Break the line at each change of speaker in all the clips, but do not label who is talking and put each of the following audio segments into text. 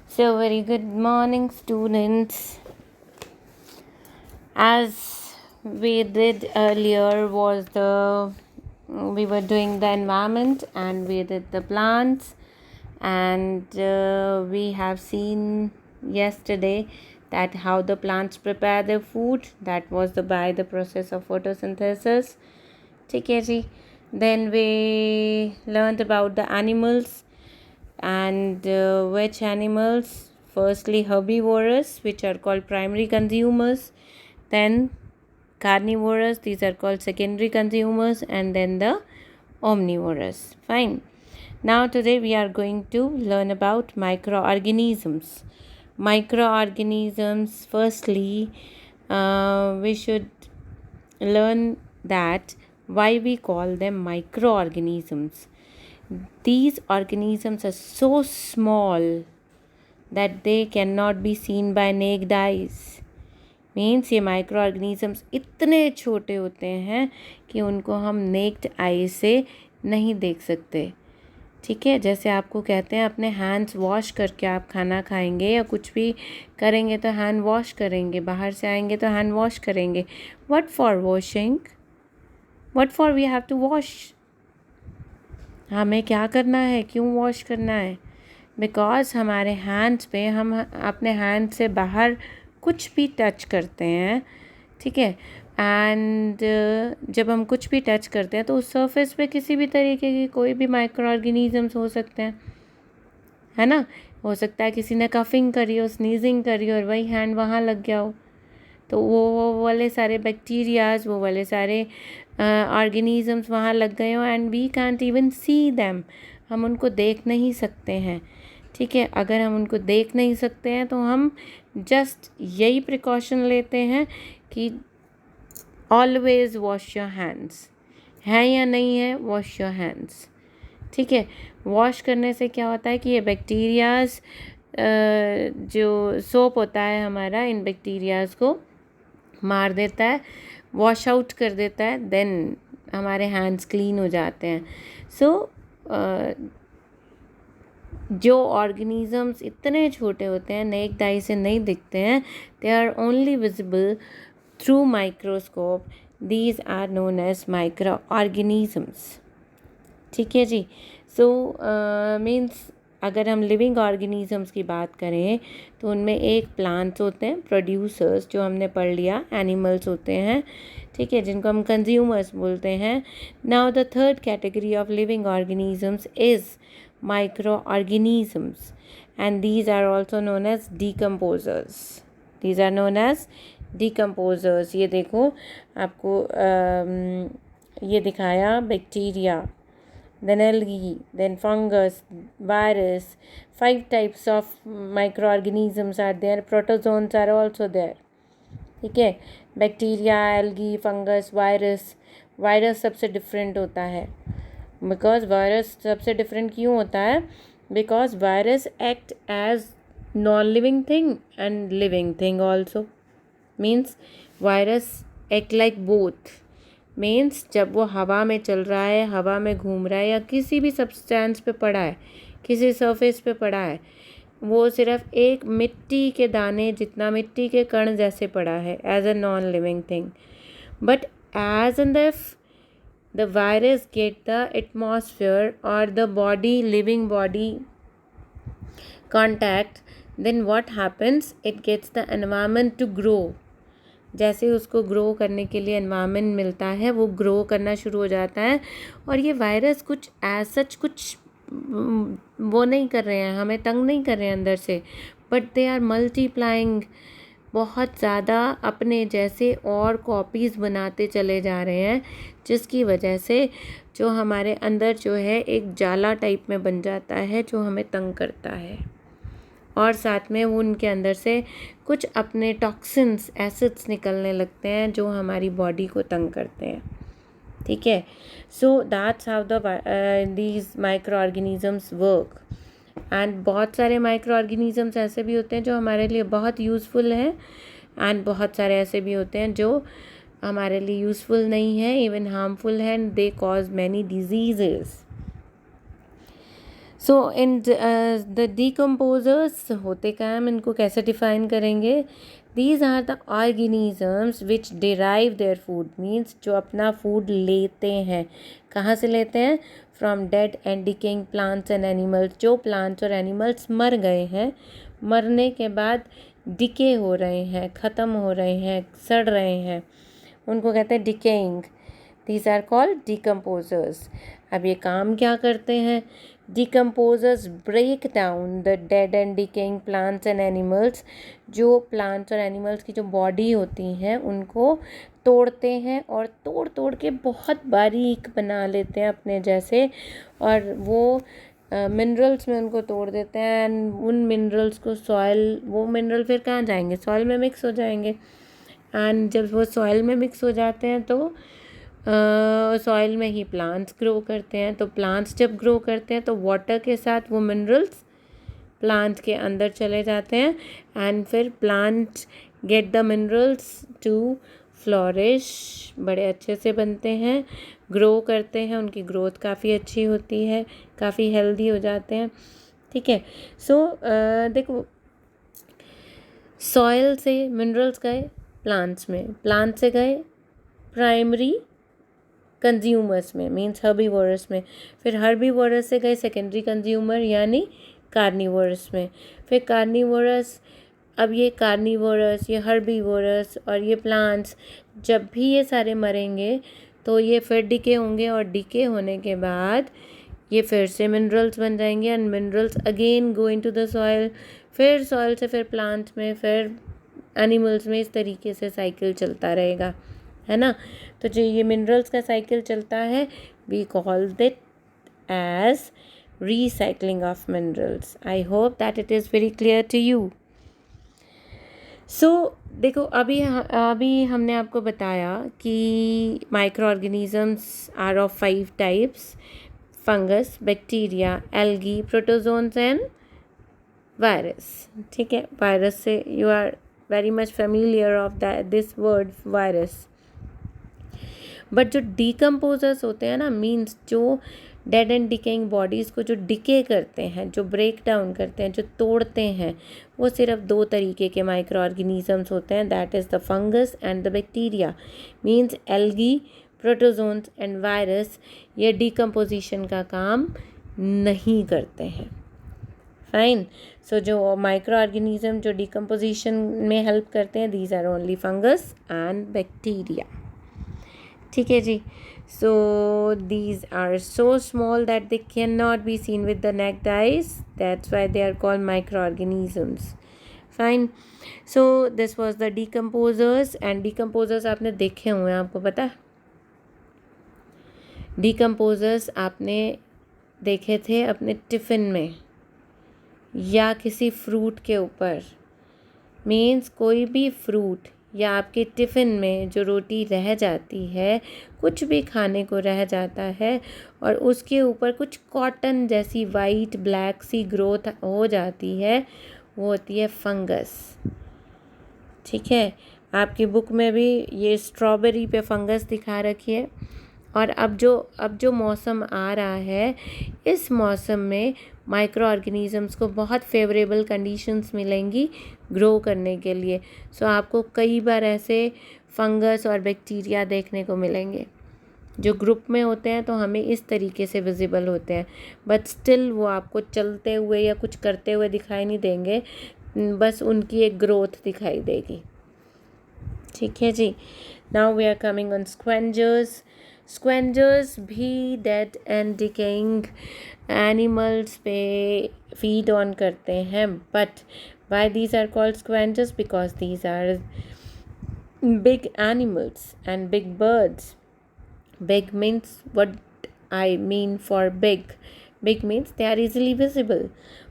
So, very good morning, students. As we did earlier, we were doing the environment and we did the plants, and we have seen yesterday that how the plants prepare their food. That was by the process of photosynthesis. ठीक है जी. Then we learned about the animals and which animals. Firstly, herbivorous, which are called primary consumers, then carnivorous, these are called secondary consumers, and then the omnivorous. Fine. Now today we are going to learn about microorganisms. Microorganisms, firstly, we should learn that why we call them microorganisms. These organisms are so small that they cannot be seen by naked eyes. Means ये micro organisms इतने छोटे होते हैं कि उनको हम necked आई से नहीं देख सकते. ठीक है, जैसे आपको कहते हैं अपने हैंड्स वॉश करके आप खाना खाएंगे या कुछ भी करेंगे तो हैंड वॉश करेंगे, बाहर से आएंगे तो हैंड वॉश करेंगे. What for washing? What for we have to wash? हमें क्या करना है, क्यों वॉश करना है? बिकॉज हमारे हैंड्स पे हम अपने हैंड से बाहर कुछ भी टच करते हैं. ठीक है, एंड जब हम कुछ भी टच करते हैं तो उस सरफेस पे किसी भी तरीके की कोई भी माइक्रो ऑर्गेनिजम्स हो सकते हैं, है ना. हो सकता है किसी ने कफिंग करी हो, स्नीजिंग करी और वही हैंड वहाँ लग गया हो, तो वो वाले सारे बैक्टीरियाज, वो वाले सारे ऑर्गेनिजम्स वहाँ लग गए हो and we can't even see them. हम उनको देख नहीं सकते हैं. ठीक है, अगर हम उनको देख नहीं सकते हैं तो हम जस्ट यही प्रिकॉशन लेते हैं कि ऑलवेज वॉश योर हैंड्स. है या नहीं है, वॉश योर हैंड्स. ठीक है, वॉश करने से क्या होता है कि ये बैक्टीरियाज, जो सोप होता है हमारा, इन बैक्टीरियाज को मार देता है, वॉश आउट कर देता है, देन हमारे हैंड्स क्लीन हो जाते हैं. सो जो ऑर्गेनिजम्स इतने छोटे होते हैं, नेक्ड आई से नहीं दिखते हैं, they are only visible through microscope. These are known as micro organisms. ठीक है जी. सो मीन्स अगर हम लिविंग ऑर्गेनिजम्स की बात करें तो उनमें एक प्लांट्स होते हैं, प्रोड्यूसर्स, जो हमने पढ़ लिया. एनिमल्स होते हैं, ठीक है, जिनको हम कंज्यूमर्स बोलते हैं. Now the third category of living organisms is microorganisms, and these are also known as decomposers. These are known as decomposers. ये देखो, आपको ये दिखाया bacteria, then algae, then fungus, virus. 5 types of microorganisms are there. Protozoans are also there. ठीक है, bacteria, algae, fungus, virus. Virus सबसे different होता है. बिकॉज वायरस सबसे डिफरेंट क्यों होता है? Because virus act as non living thing and living thing also. Means virus act like both. Means जब वो हवा में चल रहा है, हवा में घूम रहा है, या किसी भी सब्सटेंस पे पड़ा है, किसी सरफेस पे पड़ा है, वो सिर्फ एक मिट्टी के दाने जितना, मिट्टी के कण जैसे पड़ा है, as a non living thing. But as an the virus get the atmosphere or the body, living body contact, then what happens? It gets the environment to grow. जैसे उसको ग्रो करने के लिए एनवायरनमेंट मिलता है, वो ग्रो करना शुरू हो जाता है. और ये वायरस कुछ एज सच कुछ वो नहीं कर रहे हैं, हमें तंग नहीं कर रहे हैं अंदर से, बट दे आर मल्टीप्लाइंग. बहुत ज़्यादा अपने जैसे और कॉपीज़ बनाते चले जा रहे हैं, जिसकी वजह से जो हमारे अंदर जो है एक जाला टाइप में बन जाता है, जो हमें तंग करता है. और साथ में वो उनके अंदर से कुछ अपने टॉक्सिन्स, एसिड्स निकलने लगते हैं जो हमारी बॉडी को तंग करते हैं. ठीक है, so that's how these micro organisms work. And बहुत सारे माइक्रो ऑर्गेनिजम्स ऐसे भी होते हैं जो हमारे लिए बहुत यूज़फुल हैं, एंड बहुत सारे ऐसे भी होते हैं जो हमारे लिए यूज़फुल नहीं है, इवन हार्मफुल है, and they cause many diseases. So in the decomposers होते क्या हम इनको कैसे डिफाइन करेंगे? These are the organisms which derive their food, means जो अपना फूड लेते हैं, कहाँ से लेते हैं? From dead and decaying plants and animals, जो प्लांट्स और एनिमल्स मर गए हैं, मरने के बाद डिके हो रहे हैं, ख़त्म हो रहे हैं, सड़ रहे हैं, उनको कहते हैं decaying. These are called decomposers. अब ये काम क्या करते हैं? Decomposers break down the dead and decaying plants and animals, जो प्लांट्स और एनिमल्स की जो बॉडी होती हैं उनको तोड़ते हैं और तोड़ तोड़ के बहुत बारीक बना लेते हैं अपने जैसे, और वो मिनरल्स में उनको तोड़ देते हैं एंड उन मिनरल्स को सॉइल, वो मिनरल फिर कहाँ जाएंगे? सॉइल में मिक्स हो जाएंगे। एंड जब वो सॉइल में मिक्स हो जाते हैं तो सॉइल में ही प्लांट्स ग्रो करते हैं। तो प्लांट्स जब ग्रो करते हैं तो वाटर के साथ वो मिनरल्स प्लांट के अंदर चले जाते हैं एंड फिर plants get the minerals to flourish, बड़े अच्छे से बनते हैं, ग्रो करते हैं, उनकी ग्रोथ काफ़ी अच्छी होती है, काफ़ी हेल्दी हो जाते हैं। ठीक है। सो देखो, सॉइल से मिनरल्स गए प्लांट्स में, प्लांट से गए प्राइमरी कंज्यूमर्स में, मीन्स हर्बीवोरस में, फिर हर्बीवोरस से गए सेकेंडरी कंज्यूमर यानी कार्निवोरस में, फिर कार्निवोरस, अब ये कार्निवोरस, ये हर्बीवोरस और ये प्लांट्स जब भी ये सारे मरेंगे तो ये फिर डिके होंगे और डिके होने के बाद ये फिर से मिनरल्स बन जाएंगे and minerals again go into the soil, फिर सॉइल से फिर प्लांट्स में, फिर एनिमल्स में, इस तरीके से साइकिल चलता रहेगा, है ना। तो जो ये मिनरल्स का साइकिल चलता है, we call it as recycling of minerals. I hope that it is very clear to you. So देखो, अभी हमने आपको बताया कि micro organisms are of 5 types: fungus, bacteria, algae, protozoans and virus. ठीक है, वायरस से you are very much familiar of this word virus. But जो डिकम्पोजर्स होते हैं ना, मीन्स जो डेड एंड डिकेइंग बॉडीज़ को जो डिके करते हैं, जो ब्रेक डाउन करते हैं, जो तोड़ते हैं, वो सिर्फ 2 तरीके के माइक्रो ऑर्गेनिजम्स होते हैं, that is the fungus and the bacteria. Means algae, protozoans and virus ये डिकम्पोजिशन का काम नहीं करते हैं। फाइन। सो जो माइक्रो ऑर्गेनिज्म जो डिकम्पोजिशन में हेल्प करते हैं, these are only fungus and bacteria. ठीक है जी। So these are so small that they cannot be seen with the naked eyes. That's why they are called microorganisms. Fine. So this was the decomposers, and decomposers आपने देखे हुए हैं, आपको पता है? Decomposers आपने देखे थे अपने टिफ़िन में या किसी फ्रूट के ऊपर। मीन्स कोई भी फ्रूट या आपके टिफ़िन में जो रोटी रह जाती है, कुछ भी खाने को रह जाता है और उसके ऊपर कुछ कॉटन जैसी वाइट ब्लैक सी ग्रोथ हो जाती है, वो होती है फंगस। ठीक है, आपकी बुक में भी ये स्ट्रॉबेरी पे फंगस दिखा रखी है। और अब जो मौसम आ रहा है, इस मौसम में माइक्रो ऑर्गेनिजम्स को बहुत फेवरेबल कंडीशंस मिलेंगी ग्रो करने के लिए। सो आपको कई बार ऐसे फंगस और बैक्टीरिया देखने को मिलेंगे जो ग्रुप में होते हैं, तो हमें इस तरीके से विजिबल होते हैं, बट स्टिल वो आपको चलते हुए या कुछ करते हुए दिखाई नहीं देंगे, बस उनकी एक ग्रोथ दिखाई देगी। ठीक है जी। Now we are coming on scavengers. Scavengers भी डेड एंड डिकेइंग एनिमल्स पे फीड ऑन करते हैं, but why these are called scavengers? Because these are big animals and big birds. Big means what I mean for big. Big means they are easily visible.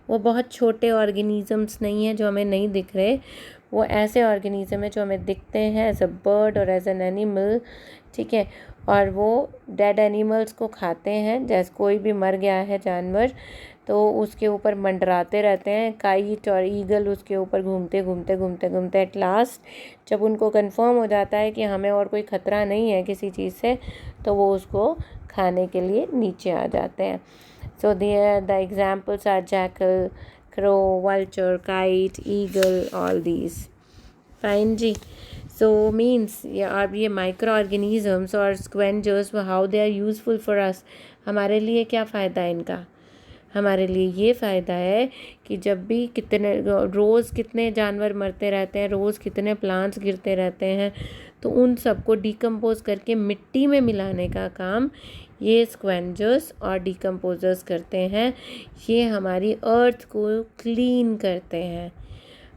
वो बहुत छोटे organisms नहीं हैं जो हमें नहीं दिख रहे, वो ऐसे ऑर्गेनिज्म है जो हमें दिखते हैं एज अ बर्ड और एज एन एनिमल। ठीक है, और वो डेड एनिमल्स को खाते हैं। जैसे कोई भी मर गया है जानवर तो उसके ऊपर मंडराते रहते हैं, काइट और ईगल उसके ऊपर घूमते घूमते घूमते घूमते एट लास्ट जब उनको कंफर्म हो जाता है कि हमें और कोई ख़तरा नहीं है किसी चीज़ से, तो वो उसको खाने के लिए नीचे आ जाते हैं। So the examples are jackal, crow, vulture, kite, eagle, all these. Fine जी. सो मीन्स अब ये माइक्रो ऑर्गेनिजम्स और scavengers how they are useful for us. हमारे लिए क्या फ़ायदा है इनका? हमारे लिए ये फ़ायदा है कि जब भी रोज़ कितने जानवर मरते रहते हैं, रोज़ कितने प्लांट्स गिरते रहते हैं, तो उन सबको डिकम्पोज करके मिट्टी में मिलाने का काम ये स्क्वेंजर्स और डिकम्पोजर्स करते हैं. ये हमारी अर्थ को क्लीन करते हैं.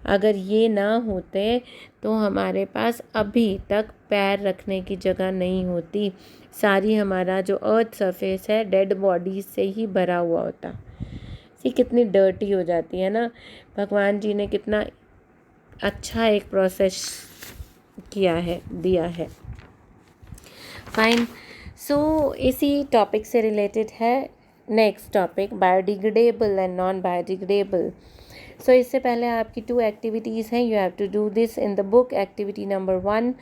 अगर ये ना होते तो हमारे पास अभी तक पैर रखने की जगह नहीं होती. सारी हमारा जो अर्थ सरफेस है डेड बॉडीज से ही भरा हुआ होता. सी कितनी डर्टी हो जाती है ना. भगवान जी ने कितना अच्छा एक प्रोसेस किया है, दिया है. फाइन. सो इसी टॉपिक से रिलेटेड है next topic, biodegradable and non biodegradable. So इससे पहले आपकी 2 एक्टिविटीज़ हैं. You have to do this in the book. Activity number 1,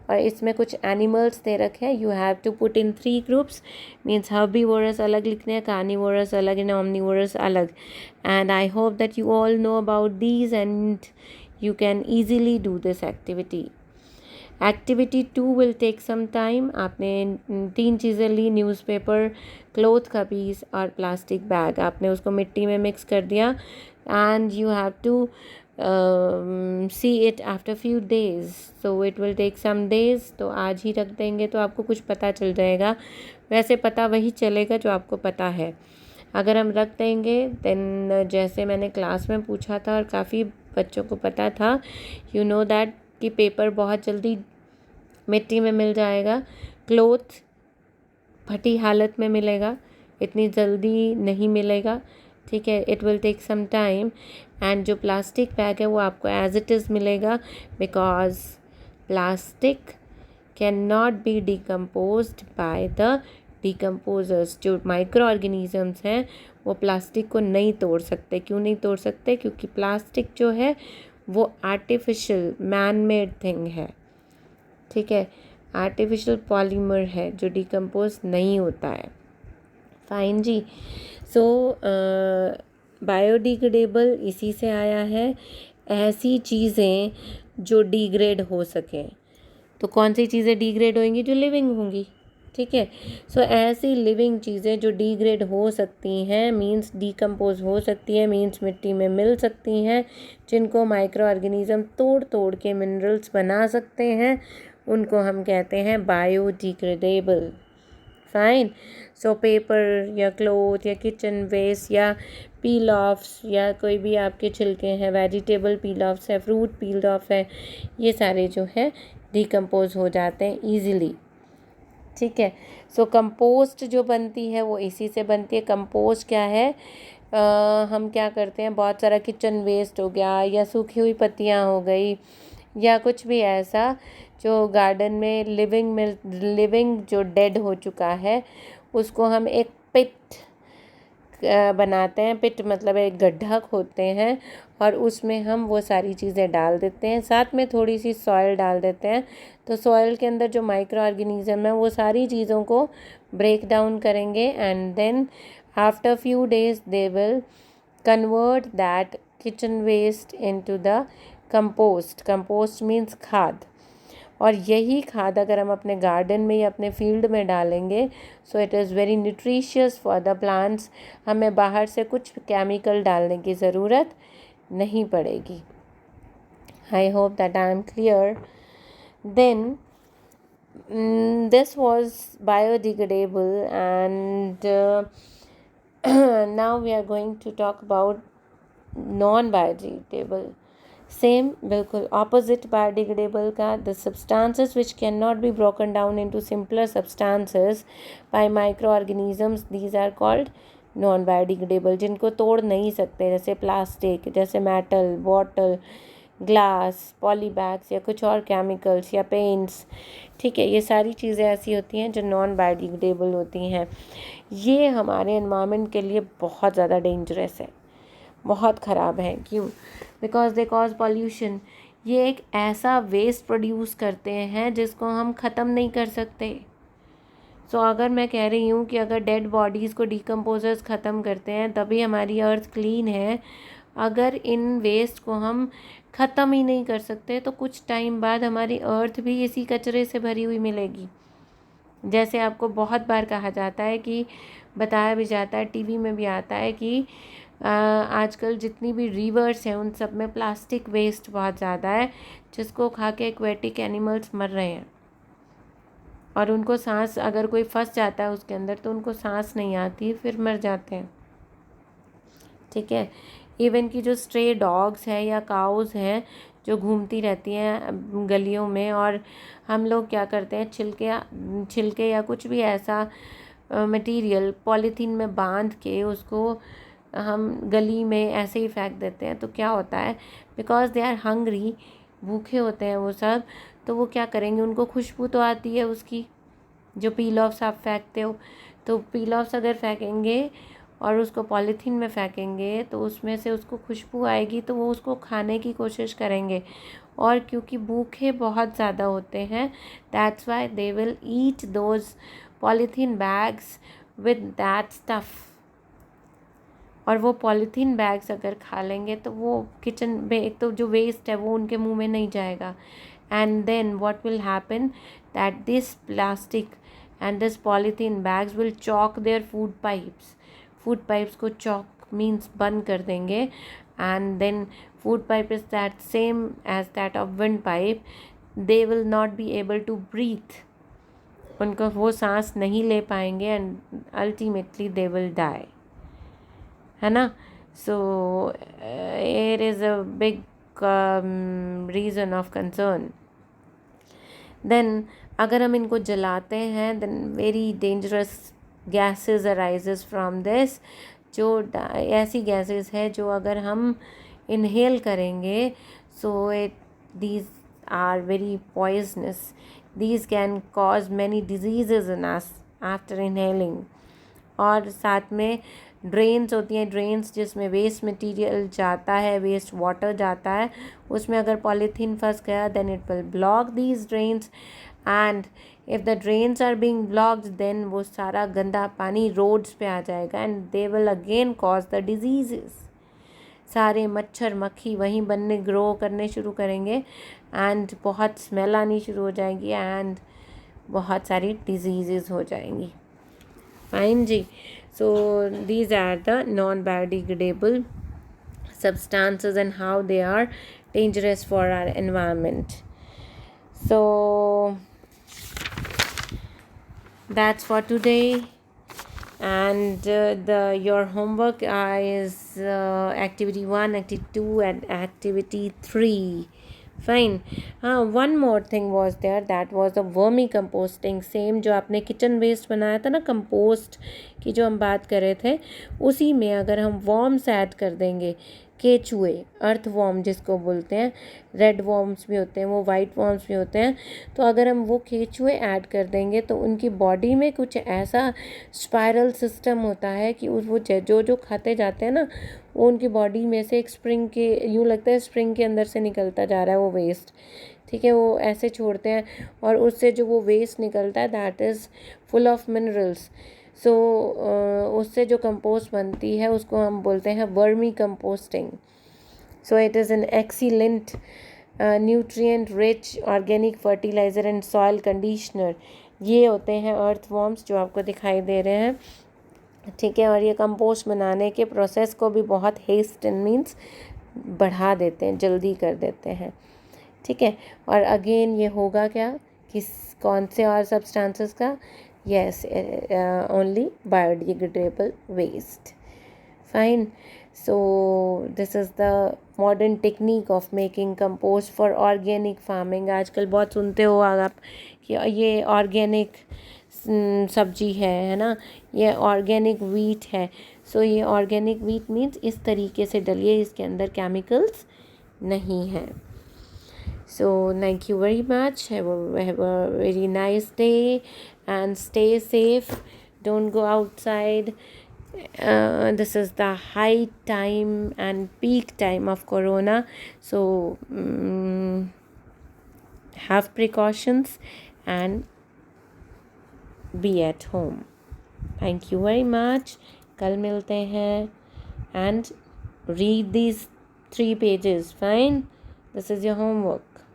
और इसमें कुछ एनिमल्स दे रखे हैं. You have to put in 3 groups. Means herbivorous अलग लिखने हैं, कार्निवोरस अलग एंड ओमनीवोरस अलग. And I hope that you all know about these and you can easily do this activity. Activity 2 will take some time. आपने 3 चीज़ें ली, newspaper, cloth का piece और plastic bag. आपने उसको मिट्टी में मिक्स कर दिया and you have to see it after few days. So it will take some days. तो आज ही रख देंगे तो आपको कुछ पता चल जाएगा. वैसे पता वही चलेगा जो आपको पता है. अगर हम रख देंगे देन जैसे मैंने क्लास में पूछा था और काफ़ी बच्चों को पता था, यू नो दैट कि पेपर बहुत जल्दी मिट्टी में मिल जाएगा. क्लोथ फटी हालत में मिलेगा, इतनी जल्दी नहीं मिलेगा. ठीक है, it will take some time. And जो प्लास्टिक बैग है वो आपको एज इट इज़ मिलेगा, because plastic can not be decomposed by the decomposers. जो माइक्रो ऑर्गेनिजम्स हैं वो प्लास्टिक को नहीं तोड़ सकते. क्यों नहीं तोड़ सकते? क्योंकि प्लास्टिक जो है वो आर्टिफिशियल मैन मेड थिंग है. ठीक है, आर्टिफिशियल पॉलीमर है जो डिकम्पोज नहीं होता है. फाइन जी. सो बायोडिग्रेडेबल इसी से आया है, ऐसी चीज़ें जो डिग्रेड हो सकें. तो कौन सी चीज़ें डिग्रेड होंगी? जो लिविंग होंगी. ठीक है, सो ऐसी लिविंग चीज़ें जो डिग्रेड हो सकती हैं, मींस डिकम्पोज हो सकती है, मींस मिट्टी में मिल सकती हैं, जिनको माइक्रो ऑर्गेनिज्म तोड़ तोड़ के मिनरल्स बना सकते हैं, उनको हम कहते हैं बायोडिग्रेडेबल. फाइन. सो पेपर या क्लोथ या किचन वेस्ट या पील ऑफ्स या कोई भी आपके छिलके हैं, वेजिटेबल पील ऑफ्स है, फ्रूट पील ऑफ है, ये सारे जो है डिकम्पोज हो जाते हैं ईज़िली. ठीक है. सो कंपोस्ट जो बनती है वो इसी से बनती है. कंपोस्ट क्या है? हम क्या करते हैं, बहुत सारा किचन वेस्ट हो गया या सूखी हुई पत्तियाँ हो गई या कुछ भी ऐसा जो गार्डन में लिविंग जो डेड हो चुका है, उसको हम एक पिट बनाते हैं. पिट मतलब एक गड्ढा खोदते हैं और उसमें हम वो सारी चीज़ें डाल देते हैं. साथ में थोड़ी सी सॉइल डाल देते हैं. तो सॉइल के अंदर जो माइक्रो ऑर्गेनिज्म है वो सारी चीज़ों को ब्रेक डाउन करेंगे and then after few days they will convert that kitchen waste into the compost. Compost means खाद. और यही खाद अगर हम अपने गार्डन में या अपने फील्ड में डालेंगे, सो it is very nutritious for the plants. हमें बाहर से कुछ केमिकल डालने की ज़रूरत नहीं पड़ेगी. I hope that I am clear. Then this was biodegradable and now we are going to talk about non-biodegradable. Same बिल्कुल ऑपोजिट बायोडिग्रेडेबल का, the substances which can not be broken down into simpler substances by micro organisms, these are called non biodegradable. जिनको तोड़ नहीं सकते, जैसे plastic, जैसे metal, bottle, glass, polybags या कुछ और केमिकल्स या पेंट्स. ठीक है, ये सारी चीज़ें ऐसी होती हैं जो नॉन बायोडिग्रेडेबल होती हैं. ये हमारे एनवायरनमेंट के लिए बहुत ज़्यादा डेंजरस है, बहुत ख़राब है. क्यों? Because they cause pollution. ये एक ऐसा वेस्ट प्रोड्यूस करते हैं जिसको हम ख़त्म नहीं कर सकते. सो अगर मैं कह रही हूँ कि अगर डेड बॉडीज़ को डिकम्पोजर्स ख़त्म करते हैं तभी हमारी अर्थ क्लीन है, अगर इन वेस्ट को हम ख़त्म ही नहीं कर सकते तो कुछ टाइम बाद हमारी अर्थ भी इसी कचरे से भरी हुई मिलेगी। जैसे आपको बहुत बार कहा जाता है कि बताया भी जाता है, टीवी में भी आता है कि आजकल जितनी भी रिवर्स हैं उन सब में प्लास्टिक वेस्ट बहुत ज़्यादा है, जिसको खा के एक्वेटिक एनिमल्स मर रहे हैं और उनको सांस, अगर कोई फंस जाता है उसके अंदर तो उनको सांस नहीं आती, फिर मर जाते हैं। ठीक है, इवन कि जो स्ट्रे डॉग्स हैं या काउज़ हैं जो घूमती रहती हैं गलियों में, और हम लोग क्या करते हैं, छिलके या कुछ भी ऐसा मटेरियल पॉलीथीन में बांध के उसको हम गली में ऐसे ही फेंक देते हैं। तो क्या होता है, बिकॉज दे आर हंग्री, भूखे होते हैं वो सब, तो वो क्या करेंगे, उनको खुशबू तो आती है उसकी, जो पील ऑफ्स आप फेंकते हो, तो पील ऑफ्स अगर फेंकेंगे और उसको पॉलीथीन में फेंकेंगे तो उसमें से उसको खुशबू आएगी, तो वो उसको खाने की कोशिश करेंगे। और क्योंकि भूखे बहुत ज़्यादा होते हैं, that's why they will eat those polythene bags with that stuff. और वो पॉलीथीन बैग्स अगर खा लेंगे तो वो किचन में एक तो जो वेस्ट है वो उनके मुंह में नहीं जाएगा, and then what will happen that this plastic and this polythene bags will choke their food pipes को चॉक मीन्स बंद कर देंगे, and then food pipe is that same as that of wind pipe, they will not be able to breathe, उनको वो सांस नहीं ले पाएंगे and ultimately they will die, है ना। So it is a big reason of concern. Then अगर हम इनको जलाते हैं, then very dangerous gases arises from this, जो ऐसी गैसेस है जो अगर हम इनहेल करेंगे, so it these are very poisonous, these can cause many diseases in us after inhaling. और साथ में ड्रेन्स होती हैं, ड्रेन्स जिसमें वेस्ट मटेरियल जाता है, वेस्ट वाटर जाता है, उसमें अगर पॉलीथीन फंस गया then it will block these drains, and if the drains are being blocked then वो सारा गंदा पानी रोड्स पे आ जाएगा and they will again cause the diseases. सारे मच्छर मक्खी वहीं बनने ग्रो करने शुरू करेंगे एंड बहुत स्मेल आनी शुरू हो जाएगी एंड बहुत सारी डिजीज़ेस हो जाएंगी। फाइन जी, so these are the non-biodegradable substances and how they are dangerous for our environment. So that's for today, and your homework is activity 1, activity 2 and activity 3. Fine. हाँ, one more thing was there, that was the vermi composting. Same जो आपने kitchen waste बनाया था ना, compost की जो हम बात कर रहे थे, उसी में अगर हम वॉर्म्स ऐड कर देंगे, केचुए, अर्थ वॉर्म जिसको बोलते हैं, रेड वॉर्म्स भी होते हैं, वो वाइट वॉर्म्स भी होते हैं, तो अगर हम वो केचुए ऐड कर देंगे तो उनकी बॉडी में कुछ ऐसा स्पाइरल सिस्टम होता है कि वो जो खाते जाते हैं ना, वो उनकी बॉडी में से एक स्प्रिंग के, यूँ लगता है स्प्रिंग के अंदर से निकलता जा रहा है वो वेस्ट। ठीक है, वो ऐसे छोड़ते हैं और उससे जो वो वेस्ट निकलता है that is full of minerals. So उससे जो कंपोस्ट बनती है उसको हम बोलते हैं vermi composting. So it is an excellent nutrient rich organic fertiliser and soil conditioner. ये होते हैं अर्थ वॉर्म्स जो आपको दिखाई दे रहे हैं। ठीक है, और ये कंपोस्ट बनाने के प्रोसेस को भी बहुत हेस्टन मीन्स बढ़ा देते हैं, जल्दी कर देते हैं। ठीक है, और अगेन ये होगा क्या, किस कौन से और सब्सटेंसेस का, yes, only biodegradable waste. Fine. So this is the modern technique of making compost for organic farming. आजकल बहुत सुनते हो आप कि ये ऑर्गेनिक सब्जी है ना, ये ऑर्गेनिक वीट है। सो ये ऑर्गेनिक वीट मीन्स इस तरीके से डलिए, इसके अंदर केमिकल्स नहीं हैं। So thank you very much. Have a very nice day and stay safe. Don't go outside. This is the high time and peak time of corona. So have precautions and be at home. Thank you very much. कल मिलते हैं and read these 3 pages. Fine? This is your homework.